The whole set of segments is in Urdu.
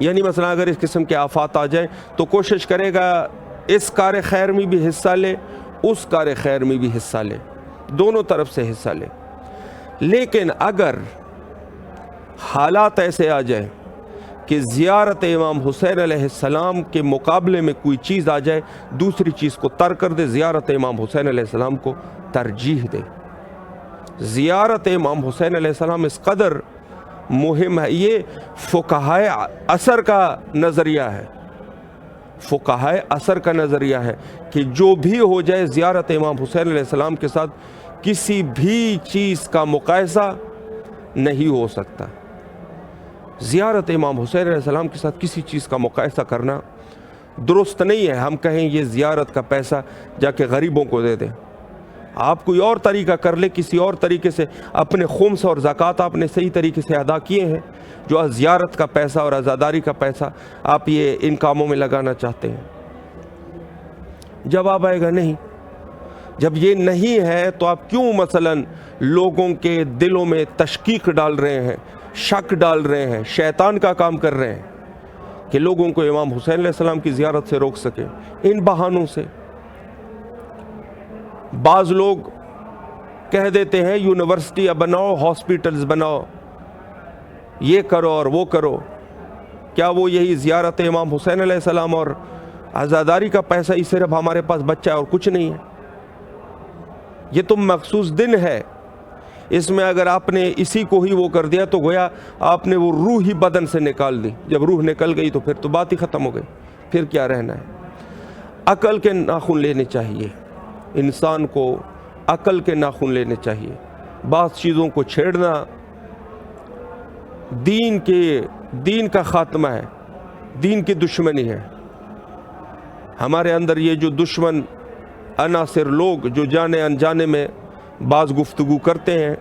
یعنی مثلا اگر اس قسم کے آفات آ جائیں تو کوشش کرے گا اس کار خیر میں بھی حصہ لے، اس کار خیر میں بھی حصہ لے، دونوں طرف سے حصہ لے۔ لیکن اگر حالات ایسے آ جائیں کہ زیارت امام حسین علیہ السلام کے مقابلے میں کوئی چیز آ جائے، دوسری چیز کو ترک کر دے، زیارت امام حسین علیہ السلام کو ترجیح دے۔ زیارت امام حسین علیہ السلام اس قدر مہم ہے، یہ فقہائے عصر کا نظریہ ہے، فقہائے عصر کا نظریہ ہے کہ جو بھی ہو جائے زیارت امام حسین علیہ السلام کے ساتھ کسی بھی چیز کا مقایسہ نہیں ہو سکتا۔ زیارت امام حسین علیہ السلام کے ساتھ کسی چیز کا مقایسہ کرنا درست نہیں ہے۔ ہم کہیں یہ زیارت کا پیسہ جا کے غریبوں کو دے دیں، آپ کوئی اور طریقہ کر لے، کسی اور طریقے سے اپنے خمس اور زکوٰۃ آپ نے صحیح طریقے سے ادا کیے ہیں، جو زیارت کا پیسہ اور عزاداری کا پیسہ آپ یہ ان کاموں میں لگانا چاہتے ہیں۔ جواب آئے گا نہیں۔ جب یہ نہیں ہے تو آپ کیوں مثلا لوگوں کے دلوں میں تشکیک ڈال رہے ہیں، شک ڈال رہے ہیں، شیطان کا کام کر رہے ہیں کہ لوگوں کو امام حسین علیہ السلام کی زیارت سے روک سکیں ان بہانوں سے؟ بعض لوگ کہہ دیتے ہیں یونیورسٹیاں بناؤ، ہاسپیٹلز بناؤ، یہ کرو اور وہ کرو۔ کیا وہ یہی زیارت امام حسین علیہ السلام اور عزاداری کا پیسہ ہی صرف ہمارے پاس بچہ ہے اور کچھ نہیں ہے؟ یہ تو مخصوص دن ہے، اس میں اگر آپ نے اسی کو ہی وہ کر دیا تو گویا آپ نے وہ روح ہی بدن سے نکال دی۔ جب روح نکل گئی تو پھر تو بات ہی ختم ہو گئی، پھر کیا رہنا ہے؟ عقل کے ناخن لینے چاہیے، انسان کو عقل کے ناخن لینے چاہیے۔ بعض چیزوں کو چھیڑنا دین کا خاتمہ ہے، دین کی دشمنی ہے۔ ہمارے اندر یہ جو دشمن عناصر لوگ جو جانے انجانے میں بعض گفتگو کرتے ہیں،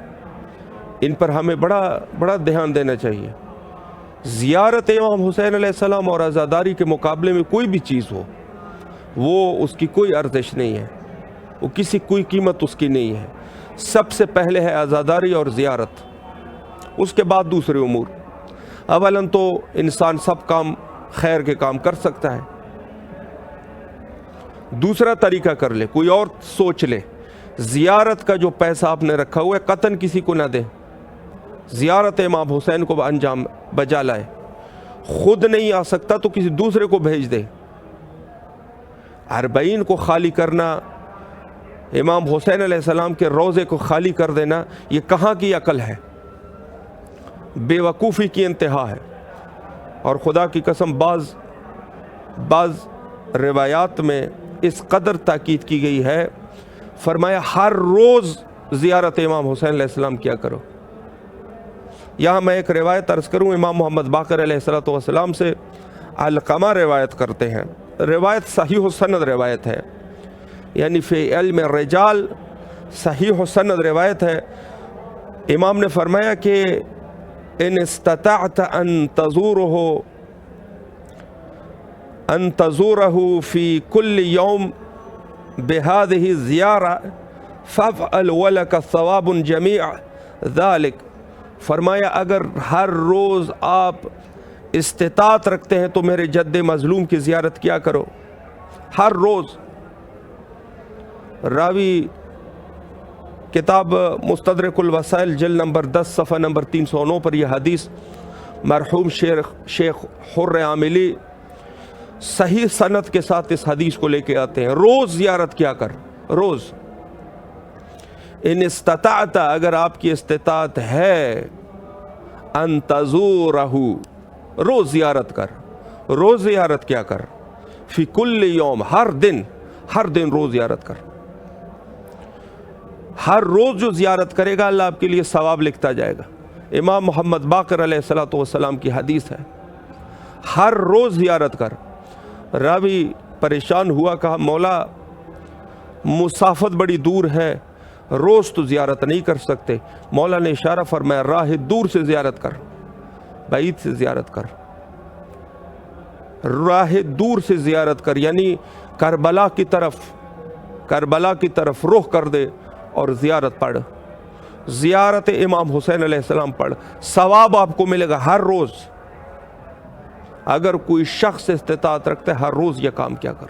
ان پر ہمیں بڑا دھیان دینا چاہیے۔ زیارت امام حسین علیہ السلام اور عزاداری کے مقابلے میں کوئی بھی چیز ہو، وہ اس کی کوئی ارزش نہیں ہے، وہ کسی کوئی قیمت اس کی نہیں ہے۔ سب سے پہلے ہے عزاداری اور زیارت، اس کے بعد دوسرے امور۔ اولاً تو انسان سب کام خیر کے کام کر سکتا ہے، دوسرا طریقہ کر لے، کوئی اور سوچ لے۔ زیارت کا جو پیسہ آپ نے رکھا ہوا ہے قطعاً کسی کو نہ دے، زیارت امام حسین کو انجام بجا لائے۔ خود نہیں آ سکتا تو کسی دوسرے کو بھیج دے۔ اربعین کو خالی کرنا، امام حسین علیہ السلام کے روضے کو خالی کر دینا، یہ کہاں کی عقل ہے؟ بے وقوفی کی انتہا ہے۔ اور خدا کی قسم بعض روایات میں اس قدر تاکید کی گئی ہے، فرمایا ہر روز زیارت امام حسین علیہ السلام کیا کرو۔ یہاں میں ایک روایت عرض کروں، امام محمد باقر علیہ السلام سے علقمہ روایت کرتے ہیں، روایت صحیح السند روایت ہے، یعنی فی علم الرجال صحیح السند روایت ہے۔ امام نے فرمایا کہ ان استطعت ان تزورہ فی کل یوم بهذه الزیارہ فافعل ولک ثواب جمیع ذلک۔ فرمایا اگر ہر روز آپ استطاعت رکھتے ہیں تو میرے جد مظلوم کی زیارت کیا کرو، ہر روز۔ راوی کتاب مستدرک الوسائل جلد نمبر 10 صفحہ نمبر 309 پر یہ حدیث مرحوم شیخ حر عاملی صحیح سند کے ساتھ اس حدیث کو لے کے آتے ہیں۔ روز زیارت کیا کر، روز۔ ان استطاعت، اگر آپ کی استطاعت ہے، ان تزورہ، روز زیارت کر، روز زیارت کیا کر، فی کل یوم، ہر دن روز زیارت کر۔ ہر روز جو زیارت کرے گا اللہ آپ کے لیے ثواب لکھتا جائے گا۔ امام محمد باقر علیہ السلام کی حدیث ہے، ہر روز زیارت کر۔ راوی پریشان ہوا، کہا مولا مسافت بڑی دور ہے، روز تو زیارت نہیں کر سکتے۔ مولا نے اشارہ فرمایا راہ دور سے زیارت کر، بعید سے زیارت کر، راہ دور سے زیارت کر، یعنی کربلا کی طرف رخ کر دے اور زیارت پڑھ، زیارت امام حسین علیہ السلام پڑھ، ثواب آپ کو ملے گا ہر روز۔ اگر کوئی شخص استطاعت رکھتا ہے ہر روز یہ کام کیا کر،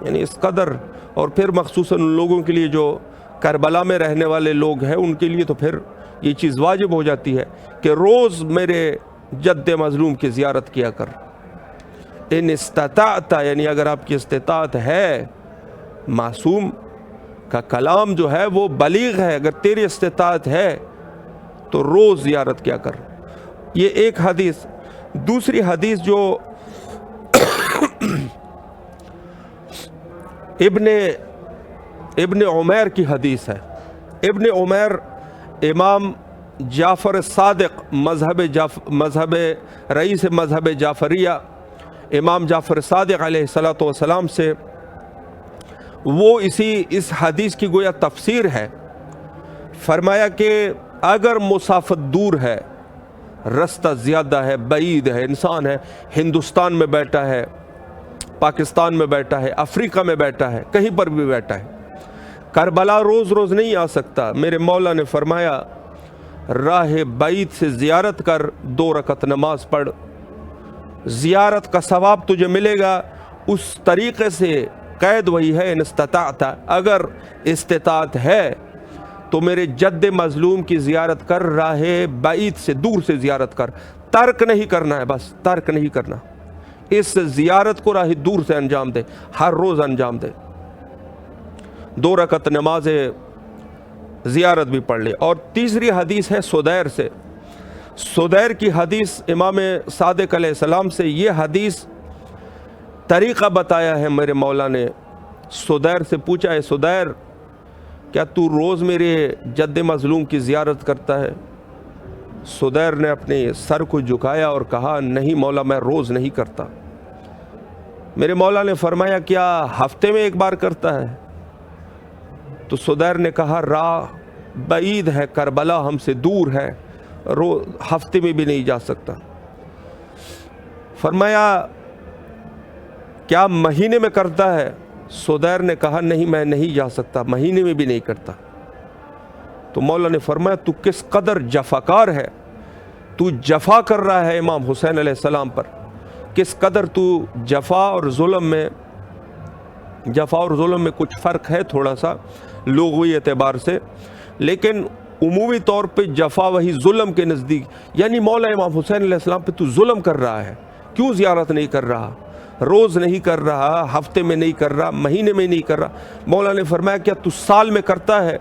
یعنی اس قدر. اور پھر مخصوصاً ان لوگوں کے لیے جو کربلا میں رہنے والے لوگ ہیں ان کے لیے تو پھر یہ چیز واجب ہو جاتی ہے کہ روز میرے جد مظلوم کی زیارت کیا کر. ان استطاعت، یعنی اگر آپ کی استطاعت ہے، معصوم کا کلام جو ہے وہ بلیغ ہے، اگر تیری استطاعت ہے تو روز زیارت کیا کر. یہ ایک حدیث. دوسری حدیث جو ابن عمیر کی حدیث ہے. ابن عمیر امام جعفر صادق مذہب رئیس مذہب جعفریہ امام جعفر صادق علیہ السلام سے وہ اس حدیث کی گویا تفسیر ہے. فرمایا کہ اگر مسافت دور ہے، رستہ زیادہ ہے، بعید ہے، انسان ہے ہندوستان میں بیٹھا ہے، پاکستان میں بیٹھا ہے، افریقہ میں بیٹھا ہے، کہیں پر بھی بیٹھا ہے، کربلا روز روز نہیں آ سکتا، میرے مولا نے فرمایا راہ بعید سے زیارت کر، 2 رکعت نماز پڑھ، زیارت کا ثواب تجھے ملے گا. اس طریقے سے قید وہی ہے ان استطاعت، اگر استطاعت ہے تو میرے جد مظلوم کی زیارت کر، راہ بعید سے دور سے زیارت کر، ترک نہیں کرنا ہے، بس ترک نہیں کرنا، اس زیارت کو راہ دور سے انجام دے، ہر روز انجام دے، 2 رکعت نماز زیارت بھی پڑھ لے. اور تیسری حدیث ہے سدیر سے. سدیر کی حدیث امام صادق علیہ السلام سے، یہ حدیث طریقہ بتایا ہے میرے مولا نے. سدیر سے پوچھا ہے سدیر کیا تو روز میرے جد مظلوم کی زیارت کرتا ہے؟ سدیر نے اپنے سر کو جھکایا اور کہا نہیں مولا، میں روز نہیں کرتا. میرے مولا نے فرمایا کیا ہفتے میں ایک بار کرتا ہے؟ تو سدیر نے کہا راہ بعید ہے، کربلا ہم سے دور ہے، ہفتے میں بھی نہیں جا سکتا. فرمایا کیا مہینے میں کرتا ہے؟ سدیر نے کہا نہیں میں نہیں جا سکتا، مہینے میں بھی نہیں کرتا. تو مولا نے فرمایا تو کس قدر جفاکار ہے، تو جفا کر رہا ہے امام حسین علیہ السلام پر، کس قدر تو جفا اور ظلم میں کچھ فرق ہے تھوڑا سا لغوی اعتبار سے، لیکن عمومی طور پہ جفا وہی ظلم کے نزدیک، یعنی مولا امام حسین علیہ السلام پہ تو ظلم کر رہا ہے. کیوں زیارت نہیں کر رہا، روز نہیں کر رہا، ہفتے میں نہیں کر رہا، مہینے میں نہیں کر رہا؟ مولا نے فرمایا کیا تو سال میں کرتا ہے؟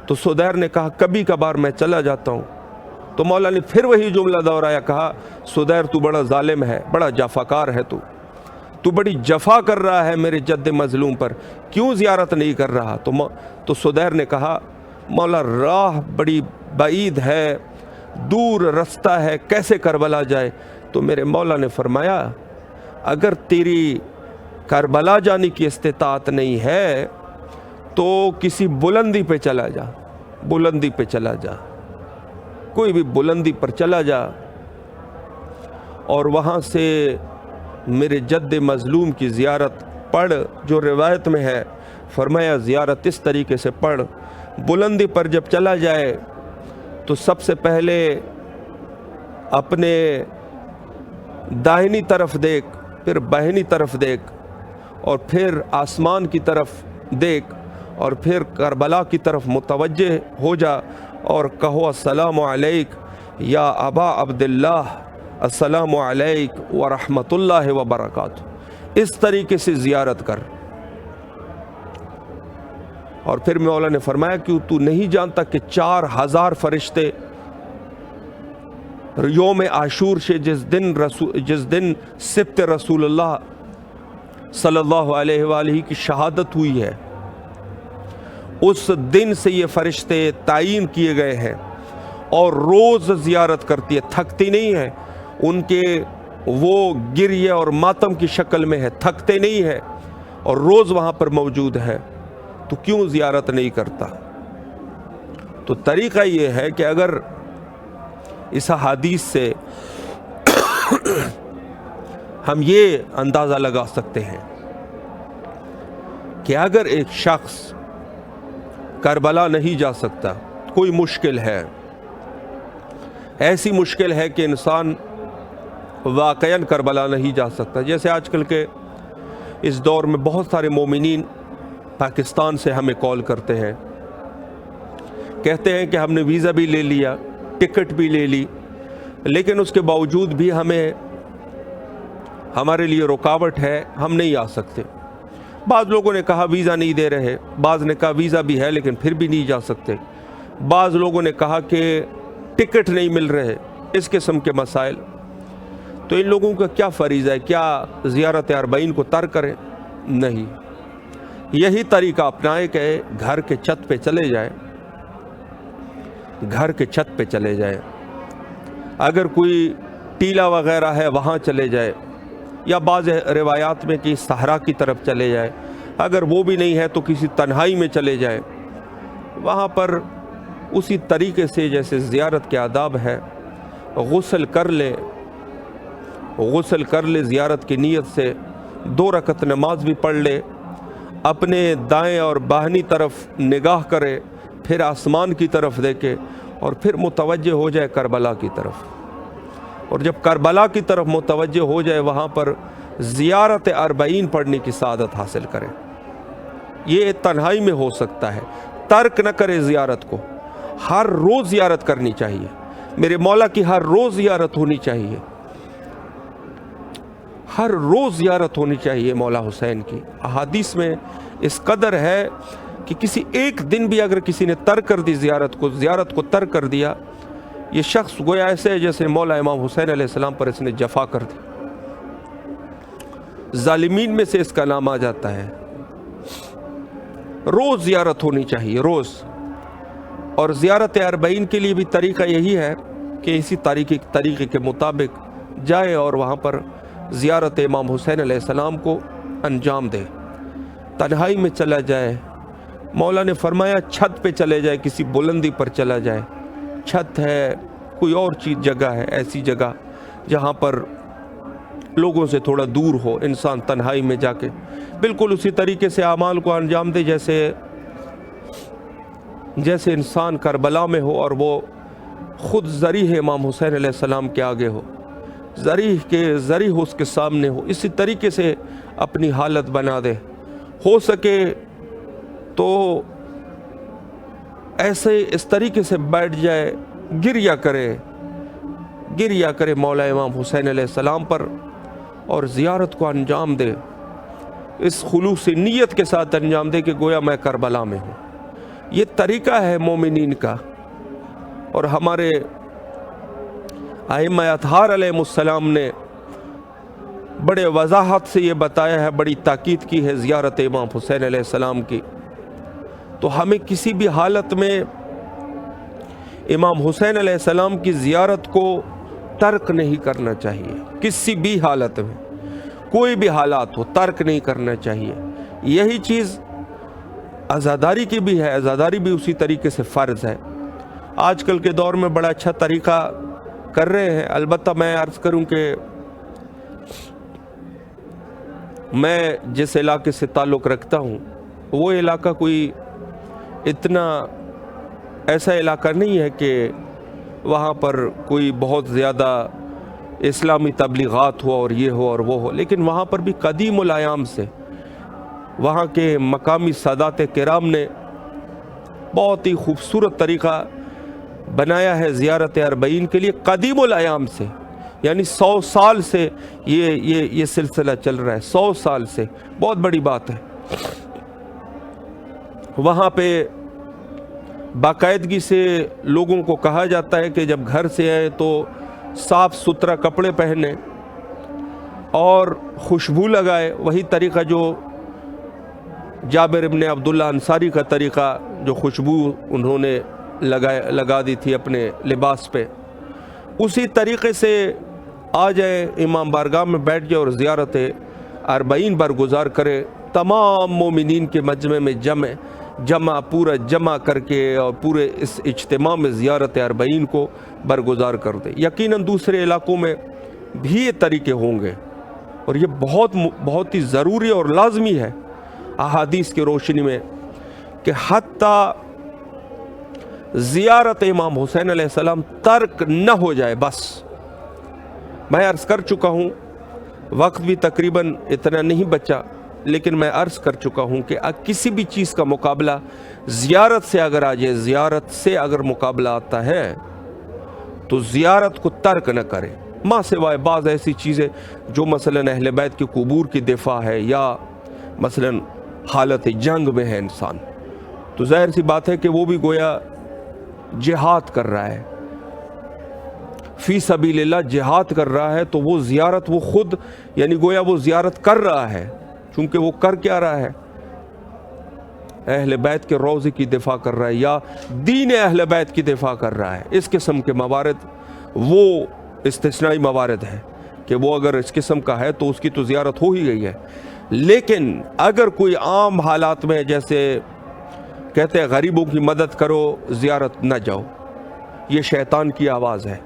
تو سدیر نے کہا کبھی کبھار میں چلا جاتا ہوں. تو مولا نے پھر وہی جملہ دہرایا، کہا سدیر تو بڑا ظالم ہے، بڑا جفاکار ہے، تو بڑی جفا کر رہا ہے میرے جد مظلوم پر، کیوں زیارت نہیں کر رہا؟ تو سدیر نے کہا مولا راہ بڑی بعید ہے، دور رستہ ہے، کیسے کربلا جائے؟ تو میرے مولا نے فرمایا اگر تیری کربلا جانے کی استطاعت نہیں ہے تو کسی بلندی پہ چلا جا، بلندی پہ چلا جا، کوئی بھی بلندی پر چلا جا اور وہاں سے میرے جد مظلوم کی زیارت پڑھ. جو روایت میں ہے فرمایا زیارت اس طریقے سے پڑھ، بلندی پر جب چلا جائے تو سب سے پہلے اپنے داہنی طرف دیکھ، پھر بائیں طرف دیکھ، اور پھر آسمان کی طرف دیکھ، اور پھر کربلا کی طرف متوجہ ہو جا اور کہو السلام علیک یا ابا عبداللہ، السلام علیک ورحمۃ اللہ وبرکاتہ. اس طریقے سے زیارت کر. اور پھر مولا نے فرمایا کہ تو نہیں جانتا کہ 4000 فرشتے یوم عاشور سے جس دن سبت رسول اللہ صلی اللہ علیہ وآلہ کی شہادت ہوئی ہے، اس دن سے یہ فرشتے تعین کیے گئے ہیں اور روز زیارت کرتی ہے، تھکتی نہیں ہے. ان کے وہ گریہ اور ماتم کی شکل میں ہے، تھکتے نہیں ہے اور روز وہاں پر موجود ہے. تو کیوں زیارت نہیں کرتا؟ تو طریقہ یہ ہے کہ اگر اس حدیث سے ہم یہ اندازہ لگا سکتے ہیں کہ اگر ایک شخص کربلا نہیں جا سکتا، کوئی مشکل ہے، ایسی مشکل ہے کہ انسان واقعاً کربلا نہیں جا سکتا۔ جیسے آج کل کے اس دور میں بہت سارے مومنین پاکستان سے ہمیں کال کرتے ہیں، کہتے ہیں کہ ہم نے ویزا بھی لے لیا، ٹکٹ بھی لے لی، لیکن اس کے باوجود بھی ہمارے لیے رکاوٹ ہے، ہم نہیں آ سکتے۔ بعض لوگوں نے کہا ویزا نہیں دے رہے، بعض نے کہا ویزا بھی ہے لیکن پھر بھی نہیں جا سکتے، بعض لوگوں نے کہا کہ ٹکٹ نہیں مل رہے، اس قسم کے مسائل۔ تو ان لوگوں کا کیا فریضہ ہے؟ کیا زیارت اربعین کو ترک کریں؟ نہیں، یہی طریقہ اپنائیں کہ گھر کے چھت پہ چلے جائیں، گھر کے چھت پہ چلے جائیں، اگر کوئی ٹیلا وغیرہ ہے وہاں چلے جائے، یا بعض روایات میں کہ صحرا کی طرف چلے جائے، اگر وہ بھی نہیں ہے تو کسی تنہائی میں چلے جائے، وہاں پر اسی طریقے سے جیسے زیارت کے آداب ہے، غسل کر لے زیارت کی نیت سے، 2 رکعت نماز بھی پڑھ لے، اپنے دائیں اور بائیں طرف نگاہ کرے، پھر آسمان کی طرف دیکھے اور پھر متوجہ ہو جائے کربلا کی طرف، اور جب کربلا کی طرف متوجہ ہو جائے وہاں پر زیارت اربعین پڑھنے کی سعادت حاصل کرے۔ یہ تنہائی میں ہو سکتا ہے، ترک نہ کرے زیارت کو، ہر روز زیارت کرنی چاہیے، میرے مولا کی ہر روز زیارت ہونی چاہیے، ہر روز زیارت ہونی چاہیے مولا حسین کی۔ احادیث میں اس قدر ہے کہ کسی ایک دن بھی اگر کسی نے ترک کر دی زیارت کو ترک کر دیا، یہ شخص گویا ایسے ہے جیسے مولا امام حسین علیہ السلام پر اس نے جفا کر دی، ظالمین میں سے اس کا نام آ جاتا ہے۔ روز زیارت ہونی چاہیے، روز۔ اور زیارت اربعین کے لیے بھی طریقہ یہی ہے کہ اسی طریقے کے مطابق جائے اور وہاں پر زیارت امام حسین علیہ السلام کو انجام دے، تنہائی میں چلا جائے۔ مولا نے فرمایا چھت پہ چلے جائے، کسی بلندی پر چلا جائے، چھت ہے، کوئی اور چیز جگہ ہے، ایسی جگہ جہاں پر لوگوں سے تھوڑا دور ہو، انسان تنہائی میں جا کے بالکل اسی طریقے سے اعمال کو انجام دے جیسے انسان کربلا میں ہو اور وہ خود ذریح امام حسین علیہ السلام کے آگے ہو، ذریح اس کے سامنے ہو، اسی طریقے سے اپنی حالت بنا دے۔ ہو سکے تو ایسے اس طریقے سے بیٹھ جائے، گریہ کرے مولا امام حسین علیہ السلام پر اور زیارت کو انجام دے، اس خلوص نیت کے ساتھ انجام دے کہ گویا میں کربلا میں ہوں۔ یہ طریقہ ہے مومنین کا، اور ہمارے ائمہ اطہار علیہ السلام نے بڑے وضاحت سے یہ بتایا ہے، بڑی تاکید کی ہے زیارت امام حسین علیہ السلام کی۔ تو ہمیں کسی بھی حالت میں امام حسین علیہ السلام کی زیارت کو ترک نہیں کرنا چاہیے، کسی بھی حالت میں، کوئی بھی حالات ہو، ترک نہیں کرنا چاہیے۔ یہی چیز عزاداری کی بھی ہے، عزاداری بھی اسی طریقے سے فرض ہے۔ آج کل کے دور میں بڑا اچھا طریقہ کر رہے ہیں، البتہ میں عرض کروں کہ میں جس علاقے سے تعلق رکھتا ہوں وہ علاقہ کوئی اتنا ایسا علاقہ نہیں ہے کہ وہاں پر کوئی بہت زیادہ اسلامی تبلیغات ہو اور یہ ہو اور وہ ہو، لیکن وہاں پر بھی قدیم الایام سے وہاں کے مقامی سادات کرام نے بہت ہی خوبصورت طریقہ بنایا ہے زیارت اربعین کے لیے، قدیم الایام سے، یعنی 100 سال سے یہ سلسلہ چل رہا ہے، 100 سال سے، بہت بڑی بات ہے۔ وہاں پہ باقاعدگی سے لوگوں کو کہا جاتا ہے کہ جب گھر سے آئے تو صاف ستھرا کپڑے پہنے اور خوشبو لگائے، وہی طریقہ جو جابر ابن عبداللہ انصاری کا طریقہ، جو خوشبو انہوں نے لگا دی تھی اپنے لباس پہ، اسی طریقے سے آ جائے، امام بارگاہ میں بیٹھ جائے اور زیارت اربعین برگزار کرے، تمام مومنین کے مجمع میں جمع کر کے اور پورے اس اجتماع میں زیارت اربعین کو برگزار کر دے۔ یقیناً دوسرے علاقوں میں بھی یہ طریقے ہوں گے، اور یہ بہت ہی ضروری اور لازمی ہے احادیث کی روشنی میں کہ حتیٰ زیارت امام حسین علیہ السلام ترک نہ ہو جائے، بس میں عرض کر چکا ہوں، وقت بھی تقریباً اتنا نہیں بچا، لیکن میں عرض کر چکا ہوں کہ کسی بھی چیز کا مقابلہ زیارت سے اگر آ جائے، زیارت سے اگر مقابلہ آتا ہے تو زیارت کو ترک نہ کرے، ماں سوائے بعض ایسی چیزیں جو مثلاً اہل بیت کی قبور کی دفاع ہے یا مثلاً حالت جنگ میں ہے انسان، تو ظاہر سی بات ہے کہ وہ بھی گویا جہاد کر رہا ہے، فی سبیل اللہ جہاد کر رہا ہے، تو وہ زیارت وہ خود یعنی گویا وہ زیارت کر رہا ہے، چونکہ وہ کر کیا رہا ہے؟ اہل بیت کے روضے کی دفاع کر رہا ہے یا دین اہل بیت کی دفاع کر رہا ہے۔ اس قسم کے موارد وہ استثنائی موارد ہے کہ وہ اگر اس قسم کا ہے تو اس کی تو زیارت ہو ہی گئی ہے، لیکن اگر کوئی عام حالات میں جیسے کہتے ہیں غریبوں کی مدد کرو زیارت نہ جاؤ، یہ شیطان کی آواز ہے۔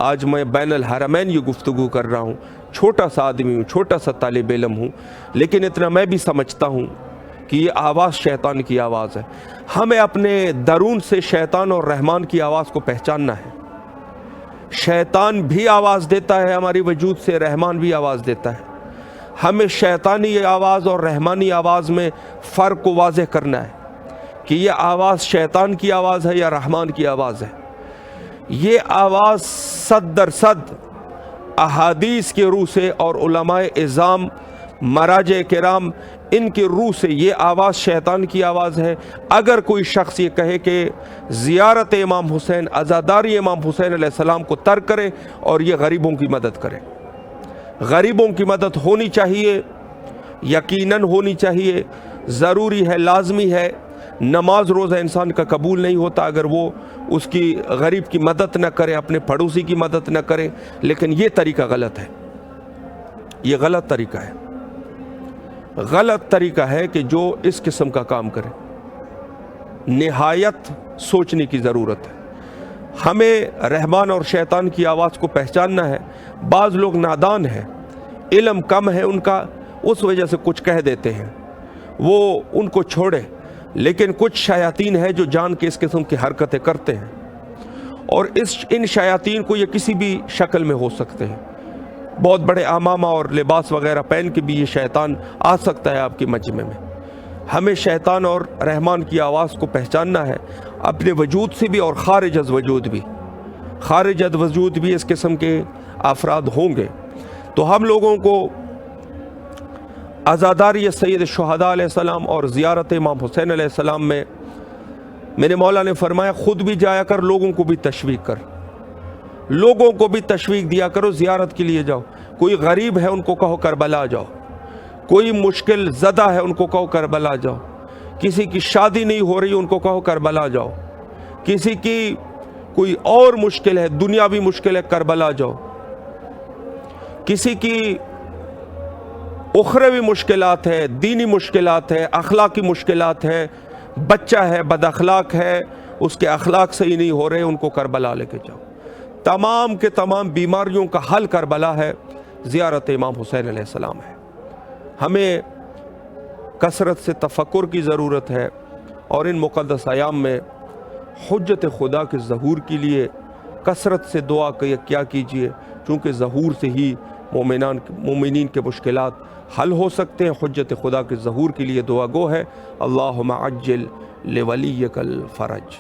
آج میں بین الحرمین یہ گفتگو کر رہا ہوں، چھوٹا سا آدمی ہوں، چھوٹا سا طالب علم ہوں، لیکن اتنا میں بھی سمجھتا ہوں کہ یہ آواز شیطان کی آواز ہے۔ ہمیں اپنے درون سے شیطان اور رحمان کی آواز کو پہچاننا ہے۔ شیطان بھی آواز دیتا ہے ہماری وجود سے، رحمان بھی آواز دیتا ہے۔ ہمیں شیطانی آواز اور رحمانی آواز میں فرق کو واضح کرنا ہے کہ یہ آواز شیطان کی آواز ہے یا رحمان کی آواز ہے۔ یہ آواز صد در صد احادیث کے روح سے اور علماء اعظام مراجع کرام ان کے روح سے یہ آواز شیطان کی آواز ہے۔ اگر کوئی شخص یہ کہے کہ زیارت امام حسین، عزاداری امام حسین علیہ السلام کو ترک کرے اور یہ غریبوں کی مدد کرے، غریبوں کی مدد ہونی چاہیے، یقیناً ہونی چاہیے، ضروری ہے، لازمی ہے۔ نماز روزہ انسان کا قبول نہیں ہوتا اگر وہ اس کی غریب کی مدد نہ کرے، اپنے پڑوسی کی مدد نہ کرے، لیکن یہ طریقہ غلط ہے، یہ غلط طریقہ ہے، غلط طریقہ ہے کہ جو اس قسم کا کام کرے۔ نہایت سوچنے کی ضرورت ہے۔ ہمیں رحمان اور شیطان کی آواز کو پہچاننا ہے۔ بعض لوگ نادان ہیں، علم کم ہے ان کا، اس وجہ سے کچھ کہہ دیتے ہیں، وہ ان کو چھوڑے، لیکن کچھ شیاطین ہیں جو جان کے اس قسم کی حرکتیں کرتے ہیں، اور ان شیاطین کو یہ کسی بھی شکل میں ہو سکتے ہیں۔ بہت بڑے عمامہ اور لباس وغیرہ پہن کے بھی یہ شیطان آ سکتا ہے آپ کی مجمع میں۔ ہمیں شیطان اور رحمان کی آواز کو پہچاننا ہے، اپنے وجود سے بھی اور خارج از وجود بھی، خارج از وجود بھی اس قسم کے افراد ہوں گے۔ تو ہم لوگوں کو عزاداری سید الشہداء علیہ السلام اور زیارت امام حسین علیہ السلام میں میرے مولا نے فرمایا خود بھی جایا کر، لوگوں کو بھی تشویق کر، لوگوں کو بھی تشویق دیا کرو، زیارت کے لیے جاؤ۔ کوئی غریب ہے ان کو کہو کربلا جاؤ، کوئی مشکل زدہ ہے ان کو کہو کربلا جاؤ، کسی کی شادی نہیں ہو رہی ان کو کہو کربلا جاؤ، کسی کی کوئی اور مشکل ہے، دنیاوی مشکل ہے، کربلا جاؤ، کسی کی اخروی مشکلات ہے، دینی مشکلات ہے، اخلاقی مشکلات ہے، بچہ ہے بد اخلاق ہے، اس کے اخلاق صحیح نہیں ہو رہے، ان کو کربلا لے کے جاؤ۔ تمام کے تمام بیماریوں کا حل کربلا ہے، زیارت امام حسین علیہ السلام ہے۔ ہمیں کثرت سے تفکر کی ضرورت ہے، اور ان مقدس ایام میں حجت خدا کے ظہور کے لیے کثرت سے دعا کیا کیجیے، چونکہ ظہور سے ہی مومنین کے مشکلات حل ہو سکتے ہیں۔ حجت خدا کے ظہور کے لیے دعا گو ہے، اللہم عجل لولیک الفرج۔